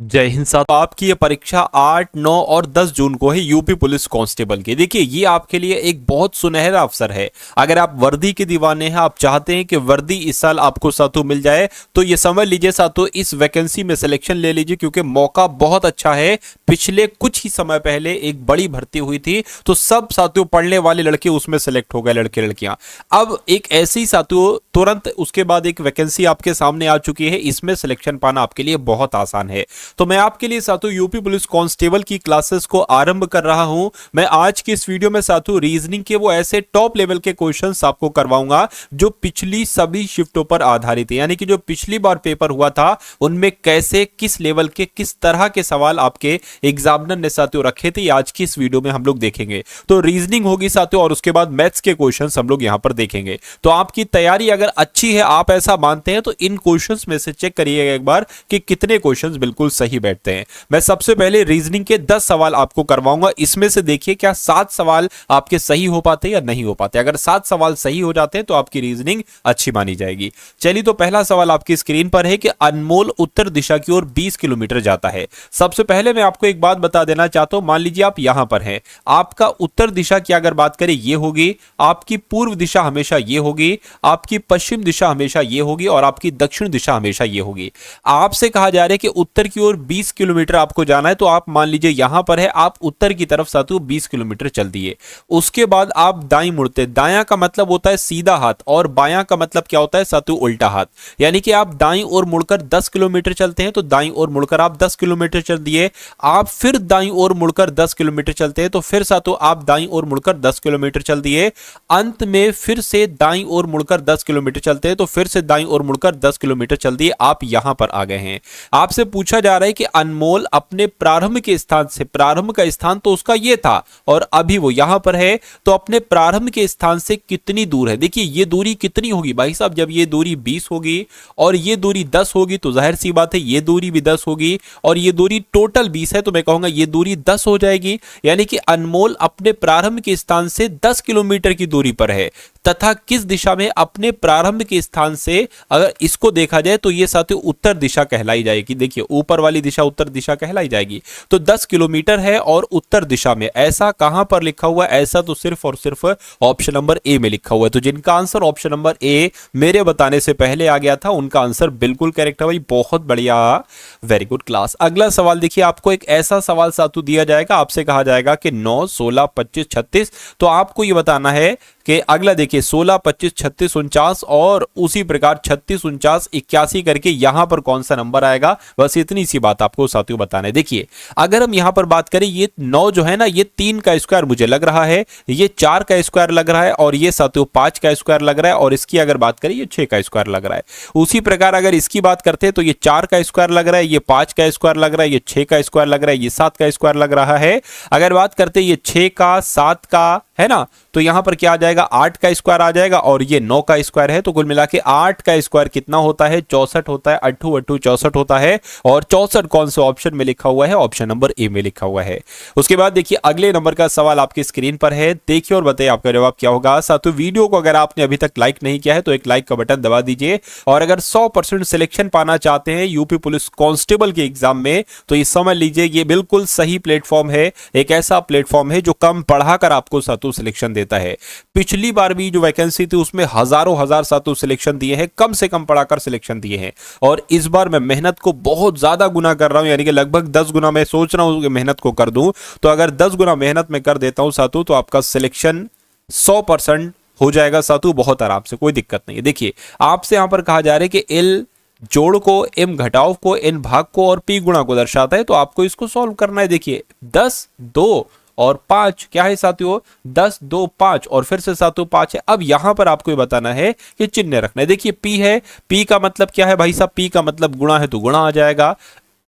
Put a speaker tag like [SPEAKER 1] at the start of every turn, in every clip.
[SPEAKER 1] जय हिंद साथियों। आपकी ये परीक्षा 8, 9 और 10 जून को है यूपी पुलिस कांस्टेबल की। देखिए ये आपके लिए एक बहुत सुनहरा अवसर है। अगर आप वर्दी के दीवाने हैं, आप चाहते हैं कि वर्दी इस साल आपको साथियों मिल जाए, तो ये समझ लीजिए साथियों, इस वैकेंसी में सिलेक्शन ले लीजिए क्योंकि मौका बहुत अच्छा है। पिछले कुछ ही समय पहले एक बड़ी भर्ती हुई थी तो सब साथियों पढ़ने वाले लड़के उसमें सेलेक्ट हो गए, लड़के लड़कियां। अब एक ऐसी साथियों तुरंत उसके बाद एक वैकेंसी आपके सामने आ चुकी है, इसमें सिलेक्शन पाना आपके लिए बहुत आसान है। तो मैं आपके लिए साथियों यूपी पुलिस कांस्टेबल की क्लासेस को आरंभ कर रहा हूं। मैं आज की इस वीडियो में साथियों रीजनिंग के वो ऐसे टॉप लेवल के क्वेश्चंस आपको करवाऊंगा जो पिछली सभी शिफ्टों पर आधारित है, यानी कि जो पिछली बार पेपर हुआ था उनमें कैसे किस लेवल के किस तरह के सवाल आपके एग्जामिनर ने साथियों रखे थे, आज की इस वीडियो में हम लोग देखेंगे। तो रीजनिंग होगी साथियों और उसके बाद मैथ्स के क्वेश्चंस हम लोग यहां पर देखेंगे। तो आपकी तैयारी अगर अच्छी है, आप ऐसा मानते हैं, तो इन क्वेश्चंस में से चेक करिएगा एक बार कि कितने क्वेश्चंस बिल्कुल सही बैठते हैं। मैं सबसे पहले रीजनिंग के 10 सवाल आपको करवाऊंगा। इसमें से देखिए क्या 7 सवाल आपके सही हो पाते या नहीं हो पाते। अगर 7 सवाल सही हो जाते हैं तो आपकी रीजनिंग अच्छी मानी जाएगी। चलिए, तो पहला सवाल आपकी स्क्रीन पर है कि अनमोल उत्तर दिशा की ओर 20 किलोमीटर जाता है। सबसे पहले मैं आपको एक बात बता देना चाहता हूं, मान लीजिए आप यहां पर हैं, आपका उत्तर दिशा की अगर बात करें ये होगी, आपकी पूर्व दिशा हमेशा ये होगी, आपकी पश्चिम दिशा हमेशा ये होगी और आपकी दक्षिण दिशा हमेशा ये होगी। आपसे कहा जा रहा है कि उत्तर की ओर 20 किलोमीटर आपको जाना है, तो आप मान लीजिए यहां पर है, आप उत्तर की तरफ साथियों 20 किलोमीटर चल दिए। उसके बाद आप दाईं मुड़ते, दायां का मतलब होता है सीधा हाथ और बायां का मतलब क्या होता है साथियों उल्टा हाथ, यानी कि आप दाईं ओर मुड़कर 10 किलोमीटर चलते हैं तो दाईं ओर मुड़कर आप 10 किलोमीटर चल दिए। आप फिर दाईं ओर मुड़कर 10 किलोमीटर चलते हैं तो फिर साथियों आप दाईं ओर मुड़कर 10 किलोमीटर चल दिए। अंत में फिर से दाईं ओर मुड़कर 10 किलोमीटर चलते हैं तो फिर से दाईं ओर मुड़कर 10 किलोमीटर चल दिए। आप यहां पर आ गए हैं। आपसे पूछा जा रहा है कि अनमोल अपने प्रारंभ के स्थान से, प्रारंभ का स्थान तो उसका ये था और अभी वो यहां पर है, तो अपने प्रारंभ के स्थान से कितनी दूर है। देखिए ये दूरी कितनी होगी भाई साहब, जब ये दूरी 20 होगी और ये दूरी 10 होगी तो जाहिर सी बात है ये दूरी भी 10 होगी और ये दूरी टोटल 20 है, तो मैं कहूंगा ये दूरी 10 हो जाएगी। यानी कि अनमोल अपने प्रारंभ के स्थान से 10 किलोमीटर की दूरी पर है तथा किस दिशा में, अपने प्रारंभ के स्थान से अगर इसको देखा जाए तो ये साथियों उत्तर दिशा कहलाई जाएगी। देखिए ऊपर वाली दिशा उत्तर दिशा कहलाई जाएगी। तो 10 किलोमीटर है और उत्तर दिशा में, ऐसा कहां पर लिखा हुआ है, ऐसा तो सिर्फ और सिर्फ ऑप्शन नंबर ए में लिखा हुआ है। तो जिनका आंसर ऑप्शन नंबर ए मेरे बताने से पहले आ गया था उनका आंसर बिल्कुल करेक्ट है भाई, बहुत बढ़िया, वेरी गुड क्लास। अगला सवाल देखिए, आपको एक ऐसा सवाल साथियों दिया जाएगा, आपसे कहा जाएगा कि 9, 16, 25, 36, तो आपको यह बताना है कि अगला देखिए 16, 25, 36, 49 और उसी प्रकार 36, 49, 81 करके यहां पर कौन सा नंबर आएगा, बस इतनी सी बात आपको साथियों बताना है। देखिए अगर हम यहां पर बात करें, ये 9 जो है ना, ये 3 का स्क्वायर मुझे लग रहा है, ये 4 का स्क्वायर लग रहा है और ये साथियों 5 का स्क्वायर लग रहा है और इसकी अगर बात करें ये 6 का स्क्वायर लग रहा है। उसी प्रकार अगर इसकी बात करते हैं तो ये 4 का स्क्वायर लग रहा है, ये 5 का स्क्वायर लग रहा है, ये 6 का स्क्वायर लग रहा है, ये 7 का स्क्वायर लग रहा है। अगर बात करते हैं ये 6 का, 7 का है ना, तो यहां पर क्या आ जाएगा, 8 का स्क्वायर आ जाएगा और ये 9 का स्क्वायर है। तो कुल मिला के 8 का स्क्वायर कितना होता है, 64 होता है, 8 8 64 होता है और 64 कौन से ऑप्शन में लिखा हुआ है, ऑप्शन नंबर ए में लिखा हुआ है। उसके बाद देखिए अगले नंबर का सवाल आपकी स्क्रीन पर है, देखिए और बताइए आपका जवाब क्या होगा। साथियों वीडियो को अगर आपने अभी तक लाइक नहीं किया है तो एक लाइक का बटन दबा दीजिए और अगर 100% सिलेक्शन पाना चाहते हैं यूपी पुलिस कांस्टेबल के एग्जाम में तो ये समझ लीजिए ये बिल्कुल सही प्लेटफॉर्म है, एक ऐसा प्लेटफॉर्म है जो कम पढ़ाकर आपको साथियों सिलेक्शन देता है। पिछली बार भी जो वैकेंसी थी उसमें हजारों हजार साथियों सिलेक्शन दिए हैं, कम से कम पढ़ाकर सिलेक्शन दिए हैं और इस बार मैं मेहनत को बहुत ज्यादा गुना कर रहा हूं, यानी कि लगभग 10 गुना मैं सोच रहा हूं कि मेहनत को कर दूं। तो अगर 10 गुना मेहनत में कर देता हूं साथियों तो आपका सिलेक्शन 100% हो जाएगा साथियों, बहुत आराम से, कोई दिक्कत नहीं है। देखिए आपसे यहां पर कहा जा रहा है कि एल जोड़ को, एम घटाव को, एन भाग को और पी गुणा को दर्शाता है, तो आपको इसको सॉल्व करना है। देखिए 10, 2 और 5 क्या है साथियों, 10, 2, 5 और फिर से साथियों 5 है। अब यहां पर आपको ये बताना है कि चिन्ह रखना है। देखिए पी है, पी का मतलब क्या है भाई साहब, पी का मतलब गुणा है तो गुणा आ जाएगा।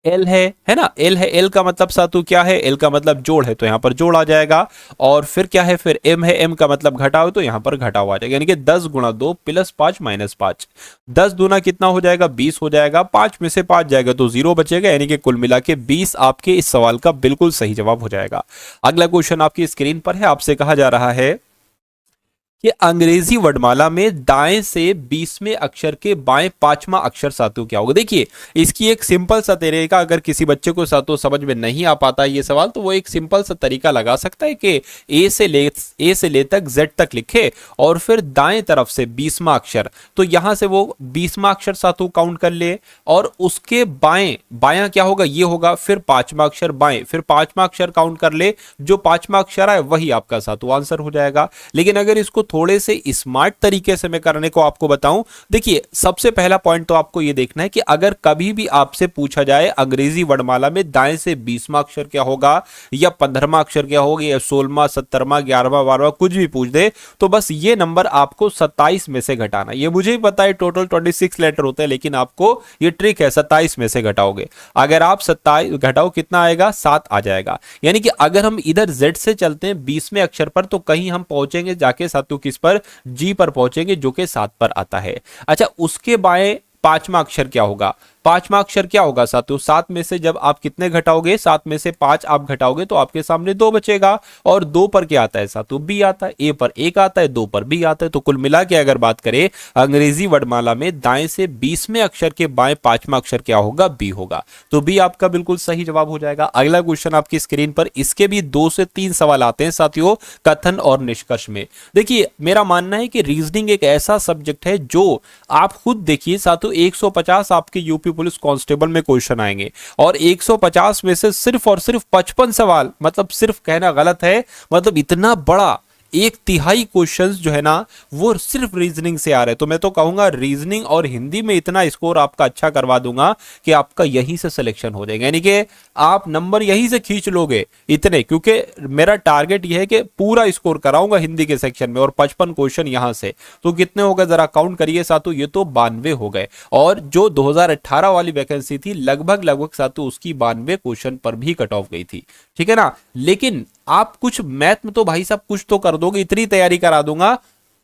[SPEAKER 1] एल है ना, एल है, एल का मतलब सातु क्या है, एल का मतलब जोड़ है तो यहां पर जोड़ आ जाएगा। और फिर क्या है, फिर एम है, एम का मतलब घटाव तो यहां पर घटाव आ जाएगा, यानी कि 10 गुणा 2 प्लस 5 माइनस 5, 10 दूना कितना हो जाएगा, 20 हो जाएगा, 5 में से 5 जाएगा तो 0 बचेगा, यानी कि कुल मिला के 20 आपके इस सवाल का बिल्कुल सही जवाब हो जाएगा। अगला क्वेश्चन आपकी स्क्रीन पर है, आपसे कहा जा रहा है कि अंग्रेजी वर्णमाला में दाएं से 20वें अक्षर के बाएं 5वां अक्षर साथियों क्या होगा। देखिए इसकी एक सिंपल सा तरीका, अगर किसी बच्चे को साथियों समझ में नहीं आ पाता ये सवाल, तो वो एक सिंपल सा तरीका लगा सकता है कि ए से ले तक जेड तक लिखे और फिर दाएं तरफ से 20वां अक्षर, तो यहां से वो 20वां अक्षर साथियों काउंट कर ले और उसके बायां क्या होगा, ये होगा, फिर 5वां अक्षर बाएं, फिर 5वां अक्षर काउंट कर ले, जो 5वां अक्षर है वही आपका साथियों आंसर हो जाएगा। लेकिन अगर इसको थोड़े से स्मार्ट तरीके से मैं करने को आपको बताऊं, देखिए सबसे पहला पॉइंट तो आपको यह देखना है कि अगर कभी भी आपसे पूछा जाए अंग्रेजी वर्णमाला में दाएं से 20वां अक्षर क्या होगा या 15वां अक्षर क्या होगा या 16वां 17वां 11वां 12वां कुछ भी पूछ दे, तो बस ये नंबर आपको 27 में से घटाना। ये मुझे भी पता है टोटल 26 लेटर होते हैं, लेकिन आपको ये ट्रिक है, 27 में से घटाओगे। अगर आप 27 घटाओ कितना आएगा, 7 आ जाएगा। यानी कि अगर हम इधर जेड से चलते हैं 20वें अक्षर पर, तो कहीं हम पहुंचेंगे जाके साथियों किस पर, जी पर पहुंचेंगे, जो कि 7 पर आता है। अच्छा, उसके बाएं 5वां अक्षर क्या होगा, 5वां अक्षर क्या होगा साथियों, 7 में से जब आप कितने घटाओगे, 7 में से 5 आप घटाओगे तो आपके सामने 2 बचेगा। और 2 पर क्या आता है साथियों, बी आता है। ए पर 1 आता है, 2 पर बी आता है। तो कुल मिला के अगर बात करें अंग्रेजी वर्णमाला में दाएं से 20वें अक्षर के बाएं 5वां अक्षर क्या होगा, बी होगा। तो बी आपका बिल्कुल सही जवाब हो जाएगा। अगला क्वेश्चन आपकी स्क्रीन पर, इसके भी 2 से 3 सवाल आते हैं साथियों कथन और निष्कर्ष में। देखिए मेरा मानना है कि रीजनिंग एक ऐसा सब्जेक्ट है जो आप खुद देखिए साथियों 150 आपके यूपी पुलिस कांस्टेबल में क्वेश्चन आएंगे और 150 में से सिर्फ और सिर्फ 55 सवाल, मतलब सिर्फ कहना गलत है, मतलब इतना बड़ा 1/3 क्वेश्चंस जो है ना वो सिर्फ रीजनिंग से आ रहे हैं। तो मैं तो कहूंगा रीजनिंग और हिंदी में इतना स्कोर आपका अच्छा करवा दूंगा कि आपका यहीं से सिलेक्शन हो जाएगा, यानी कि आप नंबर यहीं से खींच लोगे इतने, क्योंकि मेरा टारगेट यह है कि पूरा स्कोर कराऊंगा हिंदी के सेक्शन में और 55 क्वेश्चन यहां से। तो कितने हो गए जरा काउंट करिए साथियों, ये तो 92 हो गए। और जो 2018 वाली वैकेंसी थी लगभग साथियों उसकी 92 क्वेश्चन पर भी कट ऑफ गई थी, ठीक है ना। लेकिन आप कुछ मैथ में तो भाई साहब कुछ तो कर दोगे, इतनी तैयारी करा दूंगा,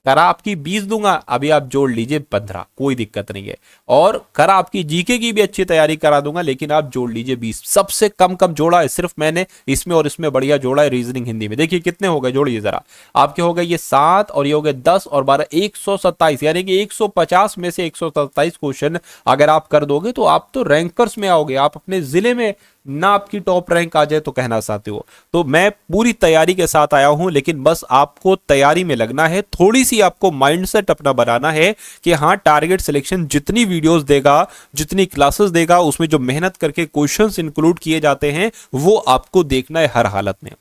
[SPEAKER 1] करा आपकी 20 दूंगा, अभी आप जोड़ लीजिए 15, कोई दिक्कत नहीं है। और करा आपकी जीके की भी अच्छी तैयारी करा दूंगा, लेकिन आप जोड़ लीजिए 20। सबसे कम जोड़ा है सिर्फ मैंने इसमें और इसमें बढ़िया जोड़ा है रीजनिंग हिंदी में। देखिए कितने हो गए, जोड़िए जरा, आपके हो गए ये 7 और ये हो गए 10 और 12, 127, यानी कि 150 में से 127 क्वेश्चन अगर आप कर दोगे तो आप तो रैंकर्स में आओगे, आप अपने जिले में ना आपकी टॉप रैंक आ जाए तो कहना चाहते हो। तो मैं पूरी तैयारी के साथ आया हूं, लेकिन बस आपको तैयारी में लगना है, थोड़ी सी आपको माइंडसेट अपना बनाना है कि हाँ टारगेट सिलेक्शन जितनी वीडियोस देगा, जितनी क्लासेस देगा, उसमें जो मेहनत करके क्वेश्चंस इंक्लूड किए जाते हैं वो आपको देखना है हर हालत में।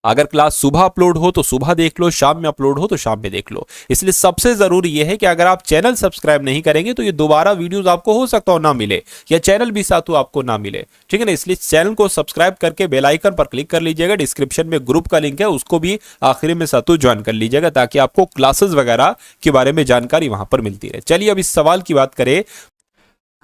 [SPEAKER 1] अगर क्लास सुबह अपलोड हो तो सुबह देख लो, शाम में अपलोड हो तो शाम में देख लो। इसलिए सबसे जरूरी यह है कि अगर आप चैनल सब्सक्राइब नहीं करेंगे तो ये दोबारा वीडियोस आपको हो सकता हो ना मिले, या चैनल भी साथों आपको ना मिले, ठीक है ना। इसलिए चैनल को सब्सक्राइब करके बेल आइकन पर क्लिक कर लीजिएगा। डिस्क्रिप्शन में ग्रुप का लिंक है, उसको भी आखिरी में साथों ज्वाइन कर लीजिएगा, ताकि आपको क्लासेस वगैरह के बारे में जानकारी वहां पर मिलती रहे। चलिए अब इस सवाल की बात करें।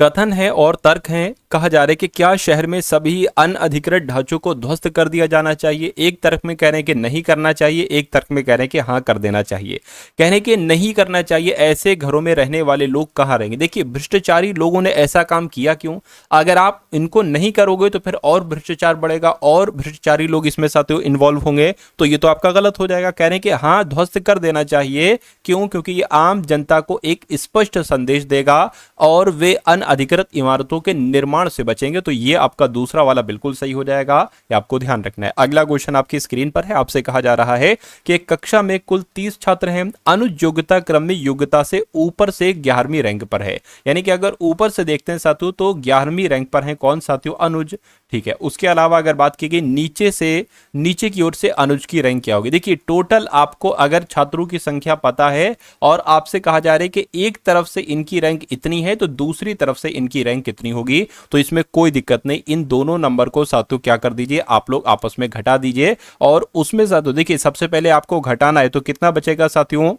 [SPEAKER 1] कथन है और तर्क है, कहा जा रहा है कि क्या शहर में सभी अनअधिकृत ढांचों को ध्वस्त कर दिया जाना चाहिए। एक तर्क में कह रहे हैं कि नहीं करना चाहिए, एक तर्क में कह रहे हैं कि हाँ कर देना चाहिए। कहने के नहीं करना चाहिए, ऐसे घरों में रहने वाले लोग कहाँ रहेंगे। देखिए भ्रष्टाचारी लोगों ने ऐसा काम किया क्यों, अगर आप इनको नहीं करोगे तो फिर और भ्रष्टाचार बढ़ेगा और भ्रष्टाचारी लोग इसमें साथियों इन्वॉल्व होंगे, तो ये तो आपका गलत हो जाएगा। कह रहे हैं कि हाँ ध्वस्त कर देना चाहिए, क्यों, क्योंकि ये आम जनता को एक स्पष्ट संदेश देगा और वे अधिकृत इमारतों के निर्माण से बचेंगे। तो ये आपका दूसरा वाला बिल्कुल सही हो जाएगा, ये आपको ध्यान रखना है। अगला क्वेश्चन आपकी स्क्रीन पर है, आपसे कहा जा रहा है कि एक कक्षा में कुल 30 छात्र हैं, अनुज योग्यता क्रम में योग्यता से ऊपर से 11वीं रैंक पर है। यानी कि अगर ऊपर से देखते हैं साथियों तो 11वीं रैंक पर है कौन साथियों, अनुज, ठीक है। उसके अलावा अगर बात की गई नीचे से, नीचे की ओर से अनुज की रैंक क्या होगी। देखिए टोटल आपको अगर छात्रों की संख्या पता है और आपसे कहा जा रहा है कि एक तरफ से इनकी रैंक इतनी है तो दूसरी तरफ से इनकी रैंक कितनी होगी, तो इसमें कोई दिक्कत नहीं। इन दोनों नंबर को साथियों क्या कर दीजिए, आप लोग आपस में घटा दीजिए और उसमें साथियों देखिए सबसे पहले आपको घटाना है तो कितना बचेगा साथियों,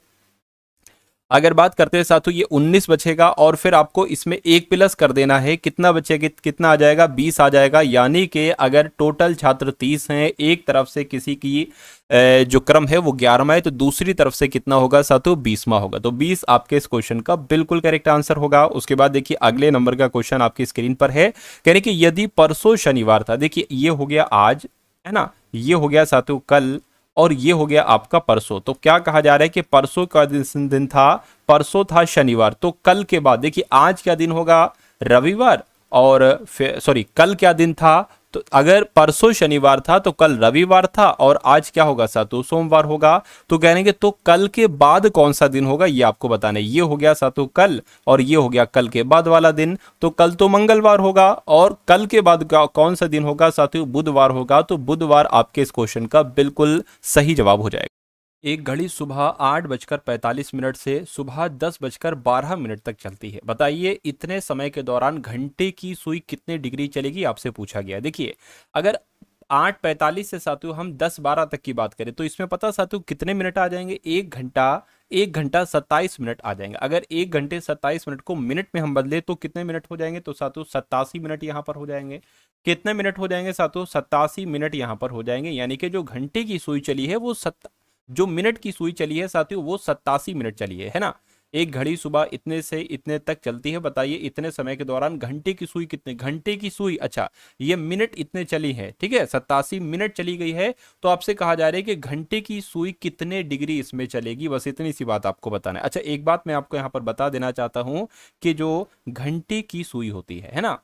[SPEAKER 1] अगर बात करते हैं साथियों ये 19 बचेगा और फिर आपको इसमें एक प्लस कर देना है, कितना बचेगा, कितना आ जाएगा, 20 आ जाएगा। यानी कि अगर टोटल छात्र 30 हैं, एक तरफ से किसी की जो क्रम है वो 11वां है तो दूसरी तरफ से कितना होगा साथियों, 20वां होगा। तो 20 आपके इस क्वेश्चन का बिल्कुल करेक्ट आंसर होगा। उसके बाद देखिए अगले नंबर का क्वेश्चन आपकी स्क्रीन पर है, कह रहे कि यदि परसों शनिवार था, देखिए ये हो गया आज, है ना, ये हो गया साथियों कल, और ये हो गया आपका परसों। तो क्या कहा जा रहा है कि परसों का दिन था, परसों था शनिवार, तो कल के बाद देखिए आज क्या दिन होगा, रविवार, और फिर सॉरी कल क्या दिन था, तो अगर परसों शनिवार था तो कल रविवार था, और आज क्या होगा सातु, सोमवार होगा। तो कहेंगे तो कल के बाद कौन सा दिन होगा ये आपको बताना है। ये हो गया सातु कल, और ये हो गया कल के बाद वाला दिन, तो कल तो मंगलवार होगा, और कल के बाद कौन सा दिन होगा सातु, बुधवार होगा। तो बुधवार आपके इस क्वेश्चन का बिल्कुल सही जवाब हो जाएगा। एक घड़ी सुबह 8:45 से सुबह 10:12 तक चलती है। बताइए इतने समय के दौरान घंटे की सुई कितने डिग्री चलेगी, आपसे पूछा गया। देखिए अगर 8:45 से सातु हम 10:12 तक की बात करें तो इसमें पता सातु कितने मिनट आ जाएंगे, 1 घंटा 27 मिनट आ जाएंगे। अगर 1 घंटे 27 मिनट को मिनट में हम बदले तो कितने मिनट हो जाएंगे, तो सातु 87 मिनट यहाँ पर हो जाएंगे। कितने मिनट हो जाएंगे सातु, 87 मिनट यहाँ पर हो जाएंगे। यानी कि जो घंटे की सुई चली है वो जो मिनट की सुई चली है साथियों वो 87 मिनट चली है ना। एक घड़ी सुबह इतने से इतने तक चलती है। बताइए इतने समय के दौरान घंटे की सुई कितने, घंटे की सुई, अच्छा ये मिनट इतने चली है, ठीक है 87 मिनट चली गई है। तो आपसे कहा जा रहा है कि घंटे की सुई कितने डिग्री इसमें चलेगी, बस इतनी सी बात आपको बताना है। अच्छा एक बात मैं आपको यहां पर बता देना चाहता हूं कि जो घंटे की सुई होती है ना,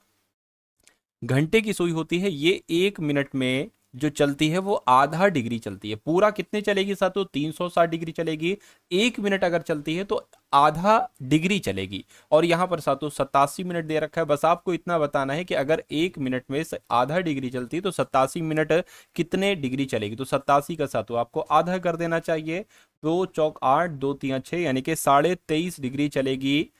[SPEAKER 1] घंटे की सुई होती है ये 1 मिनट में जो चलती है वो आधा डिग्री चलती है। पूरा कितने चलेगी साथियों, 360 डिग्री चलेगी। 1 मिनट अगर चलती है तो आधा डिग्री चलेगी। और यहां पर साथियों 87 मिनट दे रखा है। बस आपको इतना बताना है कि अगर 1 मिनट में से आधा डिग्री चलती है तो 87 मिनट कितने डिग्री चलेगी। तो 87 का साथियों आपको आधा कर देना चाहिए। 2 चौक 8, 2 3 6 यानी कि 23.5 डिग्री चलेगी।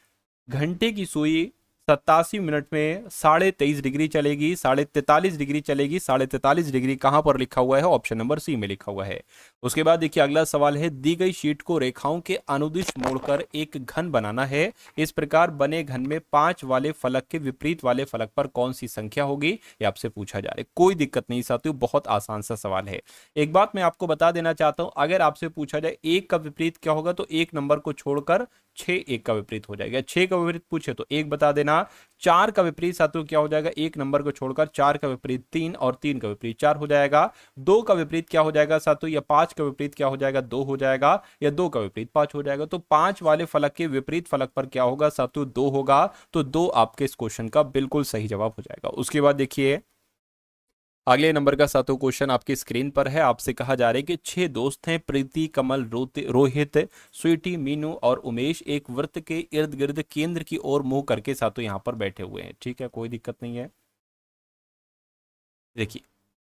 [SPEAKER 1] घंटे की सुई 87 मिनट में 23.5 डिग्री चलेगी, 43.5 डिग्री चलेगी। 43.5 डिग्री कहां पर लिखा हुआ है, ऑप्शन नंबर सी में लिखा हुआ है। उसके बाद देखिए अगला सवाल है, दी गई शीट को रेखाओं के अनुदिश मोड़कर एक घन बनाना है। इस प्रकार बने घन में 5 वाले फलक के विपरीत वाले फलक पर कौन सी संख्या होगी, ये आपसे पूछा जा रहा है। कोई दिक्कत नहीं साथियों, बहुत आसान सा सवाल है। एक बात मैं आपको बता देना चाहता हूं, अगर आपसे पूछा जाए 1 का विपरीत क्या होगा तो 1 नंबर को छोड़कर 6 1 का विपरीत हो जाएगा। 6 का विपरीत पूछे तो 1 बता देना। 4 का विपरीत साथियों क्या हो जाएगा, 1 नंबर को छोड़कर 4 का विपरीत 3 और 3 का विपरीत 4 हो जाएगा। 2 का विपरीत क्या हो जाएगा साथियों, या 5 का विपरीत क्या हो जाएगा, 2 हो जाएगा, या 2 का विपरीत 5 हो जाएगा। तो 5 वाले फलक के विपरीत फलक पर क्या होगा साथियों, 2 होगा। तो 2 आपके इस क्वेश्चन का बिल्कुल सही जवाब हो जाएगा। उसके बाद देखिए अगले नंबर का सातों क्वेश्चन आपकी स्क्रीन पर है। आपसे कहा जा रहा है कि 6 दोस्त हैं, प्रीति, कमल, रोहित, स्वीटी, मीनू और उमेश एक वृत्त के इर्द गिर्द केंद्र की ओर मुंह करके सातों यहां पर बैठे हुए हैं। ठीक है कोई दिक्कत नहीं है। देखिए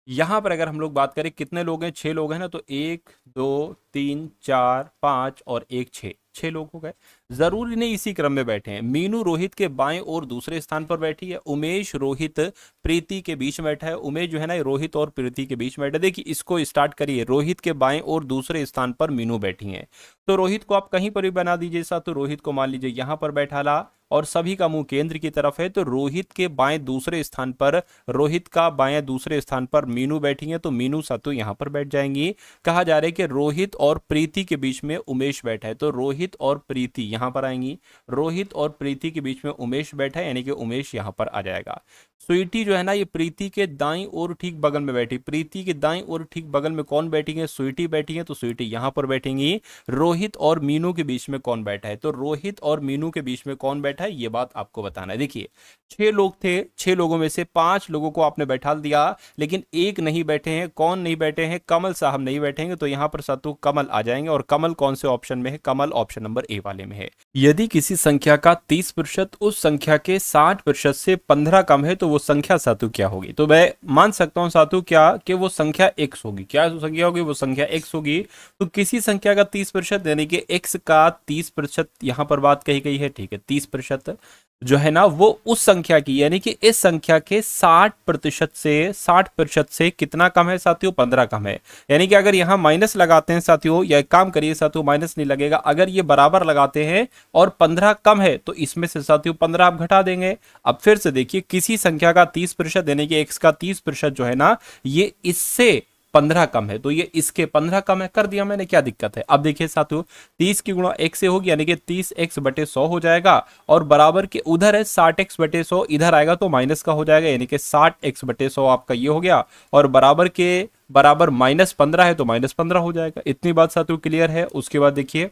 [SPEAKER 1] यहां पर अगर हम लोग बात करें कितने लोग हैं, 6 लोग हैं ना, तो 1 2 3 4 5 और 1 6 लोग हो गए। जरूरी नहीं इसी क्रम में बैठे हैं। मीनू रोहित के बाएं और दूसरे स्थान पर बैठी है। उमेश रोहित प्रीति के बीच में बैठा है। उमेश जो है ना रोहित और प्रीति के बीच में बैठा है। देखिए इसको स्टार्ट करिए, रोहित के बाएं और दूसरे स्थान पर मीनू बैठी है। तो रोहित को आप कहीं पर भी बना दीजिए साथ। तो रोहित को मान लीजिए यहां पर बैठा ला और सभी का मुंह केंद्र की तरफ है। तो रोहित के बाएं दूसरे स्थान पर, रोहित का बाएं दूसरे स्थान पर मीनू बैठी है। तो मीनू सातु यहां पर बैठ जाएंगी। कहा जा रहा है कि रोहित और प्रीति के बीच में उमेश बैठा है। तो रोहित और प्रीति यहां पर आएंगी। रोहित और प्रीति के बीच में उमेश बैठा है, यानी कि उमेश यहां पर आ जाएगा। स्वीटी जो है ना ये प्रीति के दाईं और ठीक बगल में बैठी। प्रीति के दाईं और ठीक बगल में कौन बैठी है, स्वीटी बैठी है। तो स्वीटी यहां पर बैठेंगी। रोहित और मीनू के बीच में कौन बैठा है, तो रोहित और मीनू के बीच में कौन बैठा है, ये बात आपको बताना है। देखिए 6 लोग थे, 6 लोगों में से 5 लोगों को आपने बैठा दिया, लेकिन एक नहीं बैठे हैं। कौन नहीं बैठे हैं, कमल साहब नहीं बैठेंगे। तो यहां पर सातु कमल आ जाएंगे। और कमल कौन से ऑप्शन में है, कमल ऑप्शन नंबर ए वाले में है। यदि किसी संख्या का 30% उस संख्या के 60% से 15 कम है तो वो संख्या सातु क्या होगी। तो मैं मान सकता हूं सातु क्या कि वो संख्या x होगी। क्या संख्या होगी, वो संख्या x होगी। तो किसी संख्या का 30% यानी कि x का 30% यहां पर बात कही गई है, ठीक है। 30% जो है ना वो उस संख्या की, यानी कि इस संख्या के 60% से कितना कम है साथियों, 15 कम है। यानी कि अगर यहां माइनस लगाते हैं साथियों, या एक काम करिए साथियों माइनस नहीं लगेगा, अगर ये बराबर लगाते हैं और 15 कम है तो इसमें से साथियों 15 आप घटा देंगे। अब फिर से देखिए किसी संख्या का 30% यानी कि x का 30% जो है ना ये इससे 15 कम है। तो ये इसके 15 कम है, कर दिया मैंने, क्या दिक्कत है। अब देखिए साथियों 30 की गुणा x से होगी, यानी कि 30x/100 हो जाएगा। और बराबर के उधर है 60x/100, इधर आएगा तो माइनस का हो जाएगा, यानी कि 60x/100 आपका ये हो गया। और बराबर के बराबर -15 है तो -15 हो जाएगा। इतनी बात साथियों क्लियर है। उसके बाद देखिए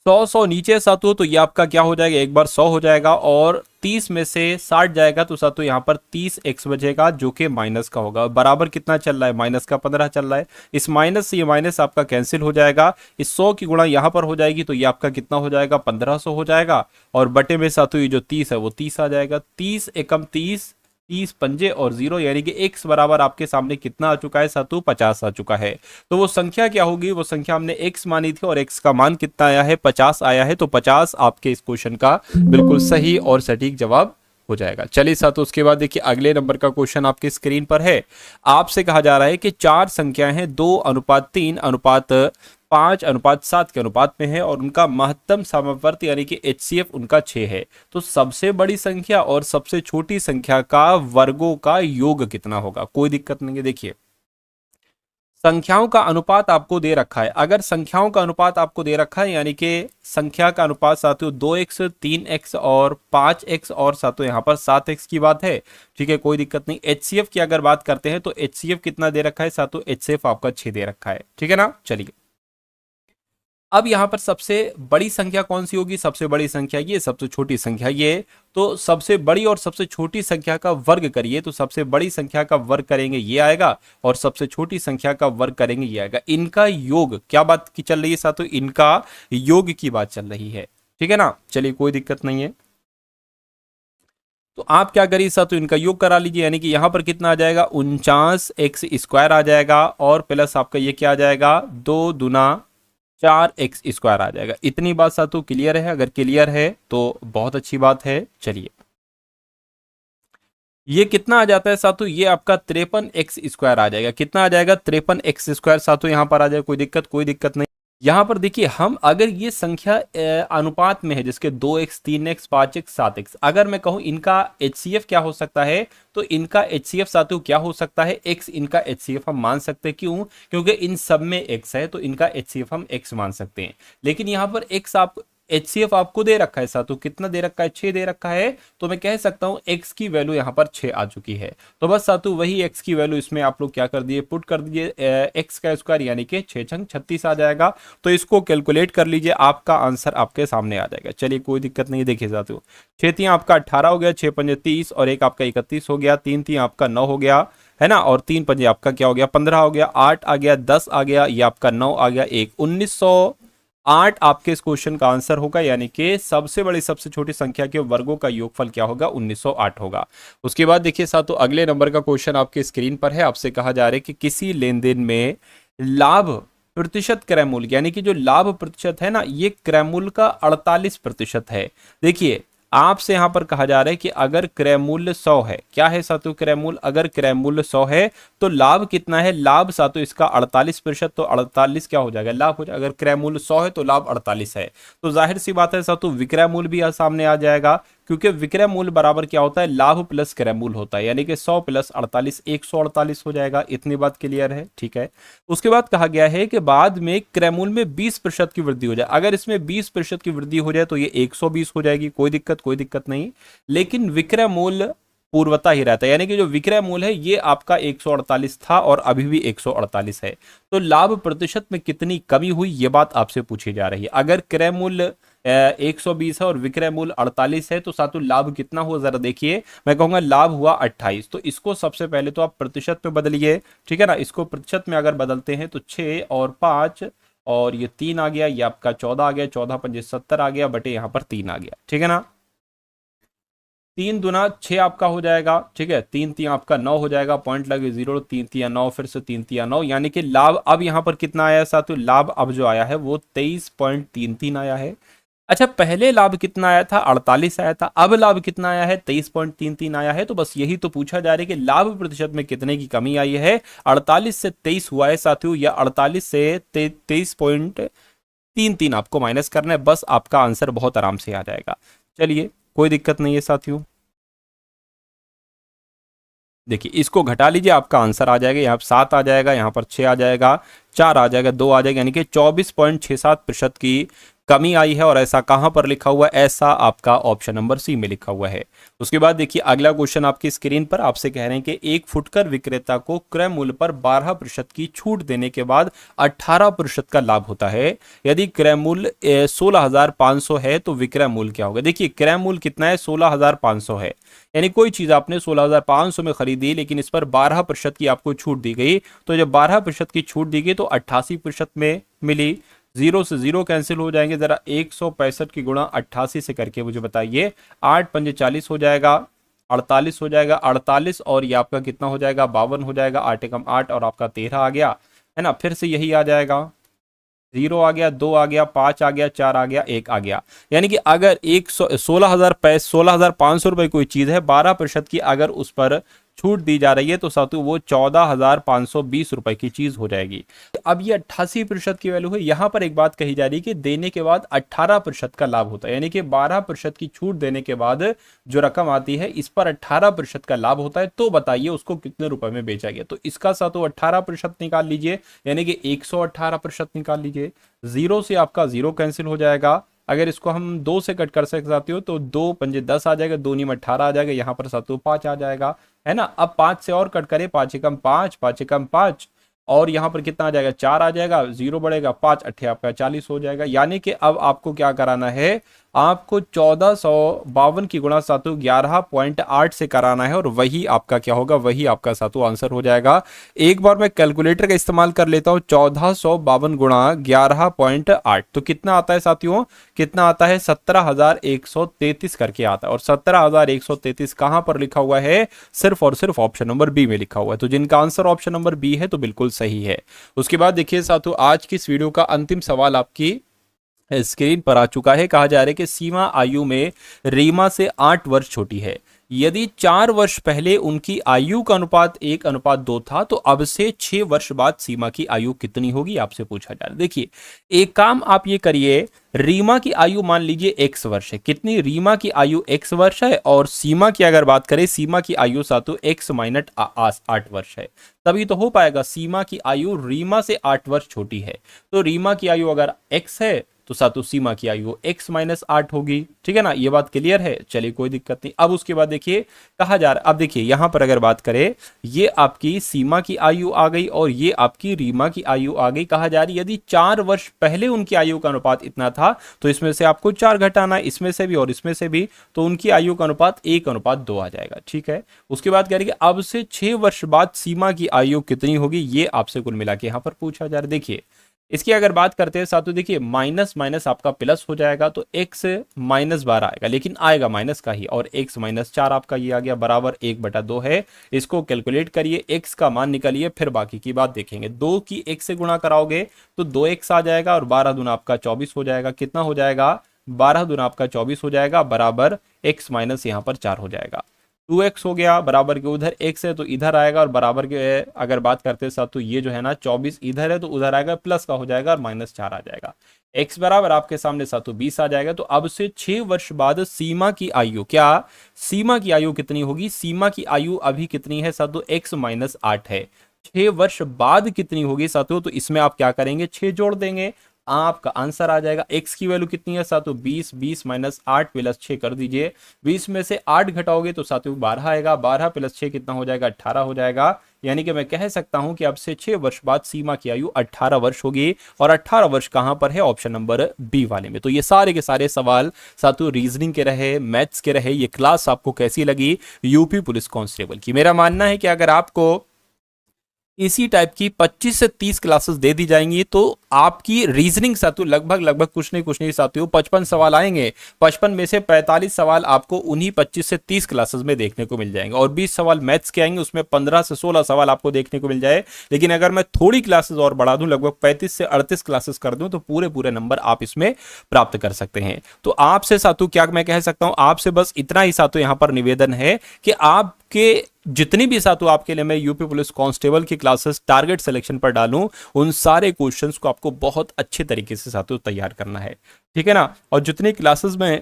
[SPEAKER 1] 100 नीचे सातों तो ये आपका क्या हो जाएगा, एक बार 100 हो जाएगा और 30 में से 60 जाएगा तो सातों यहाँ पर 30x बचेगा जो कि माइनस का होगा। बराबर कितना चल रहा है, माइनस का 15 चल रहा है। इस माइनस से ये माइनस आपका कैंसिल हो जाएगा। इस 100 की गुणा यहाँ पर हो जाएगी तो ये आपका कितना हो जाएगा, 1500 हो जाएगा। और बटे में सातों ये जो 30 है वो 30 आ जाएगा। 30 एकम 30, 30 पंजे और 0 यानी कि x बराबर आपके सामने कितना आ चुका है सातु, 50 आ चुका है। तो वो संख्या क्या होगी, वो संख्या हमने x मानी थी और x का मान कितना आया है, 50 आया है। तो 50 आपके इस क्वेश्चन का बिल्कुल सही और सटीक जवाब हो जाएगा। चलिए साथियों उसके बाद देखिए अगले नंबर का क्वेश्चन आपके स्क्रीन पर है। आपसे कहा जा रहा है कि चार संख्याएं हैं 2:3:5:7 के अनुपात में है और उनका महत्तम समावर्त यानी कि HCF उनका 6 है। तो सबसे बड़ी संख्या और सबसे छोटी संख्या का वर्गों का योग कितना होगा। कोई दिक्कत नहीं है। देखिए संख्याओं का अनुपात आपको दे रखा है। अगर संख्याओं का अनुपात आपको दे रखा है यानी कि संख्या का अनुपात साथियों 2x 3x और 5x और साथियों यहाँ पर 7x की बात है, ठीक है, कोई दिक्कत नहीं। HCF की अगर बात करते हैं तो HCF कितना दे रखा है साथियों, HCF आपका 6 दे रखा है, ठीक है ना। चलिए अब यहां पर सबसे बड़ी संख्या कौन सी होगी, सबसे बड़ी संख्या ये, सबसे छोटी संख्या ये। तो सबसे बड़ी और सबसे छोटी संख्या का वर्ग करिए तो सबसे बड़ी संख्या का वर्ग करेंगे ये आएगा और सबसे छोटी संख्या का वर्ग करेंगे ये आएगा। इनका योग क्या बात की चल रही है साथियों, इनका योग की बात चल रही है, ठीक है ना। चलिए कोई दिक्कत नहीं है। तो आप क्या करिए साथियों, इनका योग करा लीजिए यानी कि यहां पर कितना आ जाएगा, 49x² आ जाएगा और प्लस आपका ये क्या आ जाएगा, 2 दूना 4x² आ जाएगा। इतनी बात साथियों क्लियर है। अगर क्लियर है तो बहुत अच्छी बात है। चलिए ये कितना आ जाता है साथियों, ये आपका 53x² आ जाएगा। कितना आ जाएगा, 53x² साथियों यहाँ पर आ जाएगा। कोई दिक्कत नहीं। यहां पर देखिए हम अगर ये संख्या अनुपात में है जिसके 2x 3x 5x 7x, अगर मैं कहूं इनका HCF क्या हो सकता है तो इनका HCF साथियों क्या हो सकता है, x इनका HCF हम मान सकते हैं। क्यों, क्योंकि इन सब में x है तो इनका HCF हम x मान सकते हैं। लेकिन यहां पर x आप HCF आपको दे रखा है साथियों, कितना दे रखा है, 6 दे रखा है। तो मैं कह सकता हूं x की वैल्यू यहां पर 6 आ चुकी है। तो बस साथियों वही x की वैल्यू इसमें आप लोग क्या कर दिए, पुट कर दीजिए, x का स्क्वायर यानी कि 6 छंग 36 आ जाएगा। तो इसको कैलकुलेट कर लीजिए, आपका आंसर आपके सामने आ जाएगा। चलिए कोई दिक्कत नहीं। देखिए साथियों 6 3 आपका 18 हो गया, 6 पंजे 30 और एक आपका 31 हो गया, 3 3 आपका 9 हो गया है ना, और 3 पंजे आपका क्या हो गया, 15 हो गया, 8 आ गया, 10 आ गया, ये आपका 9 आ गया, एक 1908 आपके इस क्वेश्चन का आंसर होगा। यानी कि सबसे बड़ी सबसे छोटी संख्या के वर्गों का योगफल क्या होगा, 1908 होगा। उसके बाद देखिए साथियों अगले नंबर का क्वेश्चन आपके स्क्रीन पर है। आपसे कहा जा रहा है कि किसी लेन देन में लाभ प्रतिशत क्रय मूल्य यानी कि जो लाभ प्रतिशत है ना, ये क्रय मूल्य का 48% है। देखिए आपसे यहां पर कहा जा रहा है कि अगर क्रय मूल्य 100 है, क्या है साथियों क्रय मूल्य, अगर क्रय मूल्य 100 है तो लाभ कितना है, लाभ साथियों इसका 48%, तो 48 क्या हो जाएगा, लाभ हो जाएगा। अगर क्रय मूल्य 100 है तो लाभ 48 है। तो जाहिर सी बात है साथियों विक्रय मूल्य भी सामने आ जाएगा, क्योंकि विक्रय मूल्य बराबर क्या होता है, लाभ प्लस क्रय मूल्य होता है। यानी कि 100 प्लस 48 148 हो जाएगा। इतनी बात क्लियर है, ठीक है। उसके बाद कहा गया है कि बाद में क्रय मूल्य में 20% की वृद्धि हो जाए। अगर इसमें 20% की वृद्धि हो जाए तो ये 120 हो जाएगी। कोई दिक्कत नहीं। लेकिन विक्रय मूल्य पूर्वता ही रहता है, यानी कि जो विक्रय मूल्य है ये आपका 148 था और अभी भी 148 है। तो लाभ प्रतिशत में कितनी कमी हुई ये बात आपसे पूछी जा रही है। अगर क्रय मूल्य 120 है और विक्रय मूल्य 48 है तो साथियों लाभ कितना हुआ, जरा देखिए। मैं कहूंगा लाभ हुआ 28। तो इसको सबसे पहले तो आप प्रतिशत में बदलिए, ठीक है ना। इसको प्रतिशत में अगर बदलते हैं तो 6 और 5 और ये 3 आ गया, ये आपका 14 आ गया, 14 पंजे 70 आ गया, बटे यहाँ पर 3 आ गया, ठीक है ना। 3 दूना 6 आपका हो जाएगा, ठीक है। 3 3 आपका 9 हो जाएगा, पॉइंट लगे 0, 3 3 9, फिर से 3 3 9, यानी कि लाभ अब यहाँ पर कितना आया साथियों, लाभ अब जो आया है वो 23.33 आया है। अच्छा पहले लाभ कितना आया था, 48 आया था, अब लाभ कितना आया है, 23.33 आया है। तो बस यही तो पूछा जा रहा है कि लाभ प्रतिशत में कितने की कमी आई है। 48 से 23 हुआ है साथियों, या 48 से 23.33 आपको माइनस करना है, बस आपका आंसर बहुत आराम से आ जाएगा। चलिए कोई दिक्कत नहीं है साथियों। देखिए इसको घटा लीजिए, आपका आंसर आ जाएगा, यहाँ 7 आ जाएगा, यहाँ पर 6 आ जाएगा, 4 आ जाएगा, 2 आ जाएगा, यानी कि 24.67% की कमी आई है और ऐसा कहां पर लिखा हुआ है, ऐसा आपका ऑप्शन नंबर सी में लिखा हुआ है। उसके बाद देखिए अगला क्वेश्चन आपकी स्क्रीन पर आपसे कह रहे हैं कि एक फुटकर विक्रेता को क्रय मूल्य पर 12% की छूट देने के बाद 18% का लाभ होता है। यदि क्रय मूल्य 16,500 है तो विक्रय मूल्य क्या होगा। देखिए क्रय मूल्य कितना है, 16,500 है, यानी कोई चीज आपने 16,500 में खरीदी लेकिन इस पर 12% की आपको छूट दी गई, तो जब 12% की छूट दी गई तो 88% में मिली। जीरो से जीरो कैंसिल हो जाएंगे, जरा 165 की गुणा 88 से करके मुझे बताइए। 8 पंजे 40 हो जाएगा, 48 हो जाएगा, 48 और ये आपका कितना हो जाएगा, 52 हो जाएगा। 8 एकम 8 और आपका 13 आ गया है ना। फिर से यही आ जाएगा, 0 आ गया, 2 आ गया, 5 आ गया, 4 आ गया, 1 आ गया। यानी कि अगर 16,500 रुपए कोई चीज है, 12% की अगर उस पर छूट दी जा रही है तो साथियों वो 14,520 रुपए की चीज हो जाएगी। अब ये 88% की वैल्यू है। यहां पर एक बात कही जा रही है कि देने के बाद 18% का लाभ होता है, यानी कि 12% की छूट देने के बाद जो रकम आती है इस पर 18% का लाभ होता है। तो बताइए उसको कितने रुपए में बेचा गया। तो इसका साथियों 18% निकाल लीजिए, यानी कि 118% निकाल लीजिए। जीरो से आपका जीरो कैंसिल हो जाएगा। अगर इसको हम 2 से कट कर सकते हो तो 2 पंजे 10 आ जाएगा, 2 में 18 आ जाएगा, यहाँ पर सातों 5 आ जाएगा, है ना। अब 5 से और कट करें, 5 एकम 5, 5 एकम 5 और यहाँ पर कितना आ जाएगा, 4 आ जाएगा, जीरो बढ़ेगा, 5 अट्ठे आपका 40 हो जाएगा। यानी कि अब आपको क्या कराना है, आपको 1452 की गुणा सातों 11.8 से कराना है और वही आपका क्या होगा, वही आपका सातों आंसर हो जाएगा। एक बार मैं कैलकुलेटर का इस्तेमाल कर लेता हूं, 1452 गुणा 11.8 तो कितना आता है साथियों, कितना आता है, 17,133 करके आता है। और 17,133 कहां पर लिखा हुआ है, सिर्फ और सिर्फ ऑप्शन नंबर बी में लिखा हुआ है। तो जिनका आंसर ऑप्शन नंबर बी है तो बिल्कुल सही है। उसके बाद देखिए साथियों, आज की इस वीडियो का अंतिम सवाल आपकी स्क्रीन पर आ चुका है। कहा जा रहा है कि सीमा आयु में रीमा से 8 वर्ष छोटी है। यदि 4 वर्ष पहले उनकी आयु का अनुपात 1:2 था तो अब से 6 वर्ष बाद सीमा की आयु कितनी होगी, आपसे पूछा जा रहा है। देखिए एक काम आप ये करिए, रीमा की आयु मान लीजिए x वर्ष है। कितनी, रीमा की आयु x वर्ष है और सीमा की अगर बात करें, सीमा की आयु सातु x माइनस 8 वर्ष है, तभी तो हो पाएगा। सीमा की आयु रीमा से 8 वर्ष छोटी है, तो रीमा की आयु अगर x है तो सातु सीमा की आयु x माइनस 8 होगी। ठीक है ना, ये बात क्लियर है। चलिए कोई दिक्कत नहीं। अब उसके बाद देखिए कहा जा रहा है, अब देखिए यहां पर अगर बात करें, ये आपकी सीमा की आयु आ गई और ये आपकी रीमा की आयु आ गई। कहा जा रही है यदि 4 वर्ष पहले उनकी आयु का अनुपात इतना था तो इसमें से आपको 4 घटाना है, इसमें से भी और इसमें से भी, तो उनकी आयु का अनुपात 1:2 आ जाएगा। ठीक है, उसके बाद कह रही है अब से 6 वर्ष बाद सीमा की आयु कितनी होगी, ये आपसे कुल मिला के यहां पर पूछा जा रहा है। देखिए इसकी अगर बात करते हैं साथियों, देखिए माइनस माइनस आपका प्लस हो जाएगा तो x माइनस 12 आएगा, लेकिन आएगा माइनस का ही, और x माइनस 4 आपका ये आ गया बराबर 1/2 है। इसको कैलकुलेट करिए, x का मान निकालिए, फिर बाकी की बात देखेंगे। 2 की 1 से गुणा कराओगे तो 2x आ जाएगा और 12 दूना आपका 24 हो जाएगा। कितना हो जाएगा, 12 दूना आपका 24 हो जाएगा बराबर x माइनस यहाँ पर 4 हो जाएगा। 2x हो गया बराबर के उधर x है तो इधर आएगा, और बराबर के अगर बात करते हैं साथ तो ये जो है ना 24 इधर है तो उधर आएगा, प्लस का हो जाएगा और माइनस 4 आ जाएगा। x बराबर आपके सामने साथ तो 20 आ जाएगा। तो अब से 6 वर्ष बाद सीमा की आयु, क्या सीमा की आयु कितनी होगी, सीमा की आयु अभी कितनी है साथों, x माइनस 8 है। 6 वर्ष बाद कितनी होगी साथियों, तो इसमें आप क्या करेंगे, 6 जोड़ देंगे, आपका आंसर आ जाएगा। x की वैल्यू कितनी है साथियों, 20, 20 माइनस 8 प्लस 6 कर दीजिए। 20 में से 8 घटाओगे तो साथियों 12 आएगा, 12 प्लस 6 कितना हो जाएगा, 18 हो जाएगा। यानी कि मैं कह सकता हूं कि अब से 6 वर्ष बाद सीमा की आयु 18 वर्ष होगी, और 18 वर्ष कहां पर है, ऑप्शन नंबर बी वाले में। तो ये सारे के सारे सवाल साथियों रीजनिंग के रहे, मैथ्स के रहे। ये क्लास आपको कैसी लगी यूपी पुलिस कांस्टेबल की? मेरा मानना है कि अगर आपको इसी टाइप की 25 से 30 क्लासेस दे दी जाएंगी तो आपकी रीजनिंग साथियों लगभग कुछ नहीं साथियों 55 सवाल आएंगे। 55 में से 45 सवाल आपको उन्हीं 25 से 30 क्लासेस में देखने को मिल जाएंगे, और 20 सवाल मैथ्स के आएंगे, उसमें 15 से 16 सवाल आपको देखने को मिल जाए। लेकिन अगर मैं थोड़ी क्लासेस और बढ़ा दूं, लगभग 35 से 38 क्लासेस कर दूं, तो पूरे नंबर आप इसमें प्राप्त कर सकते हैं। तो आपसे साथियों क्या मैं कह सकता हूं, आपसे बस इतना ही साथियों यहां पर निवेदन है कि आपके जितनी भी साथियों आपके लिए मैं यूपी पुलिस कांस्टेबल की क्लासेस टारगेट सिलेक्शन पर डालूं, उन सारे क्वेश्चंस को आपको बहुत अच्छे तरीके से साथियों तैयार करना है। ठीक है ना, और जितनी क्लासेस में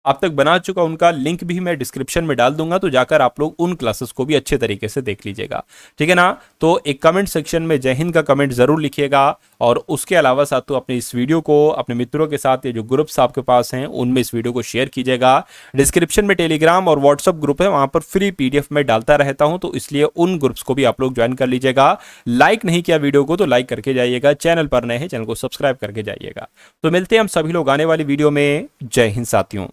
[SPEAKER 1] अब तक बना चुका उनका लिंक भी मैं डिस्क्रिप्शन में डाल दूंगा, तो जाकर आप लोग उन क्लासेस को भी अच्छे तरीके से देख लीजिएगा। ठीक है ना, तो एक कमेंट सेक्शन में जय हिंद का कमेंट जरूर लिखिएगा, और उसके अलावा साथियों अपने इस वीडियो को अपने मित्रों के साथ, ये जो ग्रुप्स आपके पास हैं उनमें इस वीडियो को शेयर कीजिएगा। डिस्क्रिप्शन में टेलीग्राम और व्हाट्सएप ग्रुप है, वहां पर फ्री पीडीएफ में डालता रहता हूं, तो इसलिए उन ग्रुप्स को भी आप लोग ज्वाइन कर लीजिएगा। लाइक नहीं किया वीडियो को तो लाइक करके जाइएगा, चैनल पर नए हैं चैनल को सब्सक्राइब करके जाइएगा। तो मिलते हैं हम सभी लोग आने वाली वीडियो में। जय हिंद साथियों।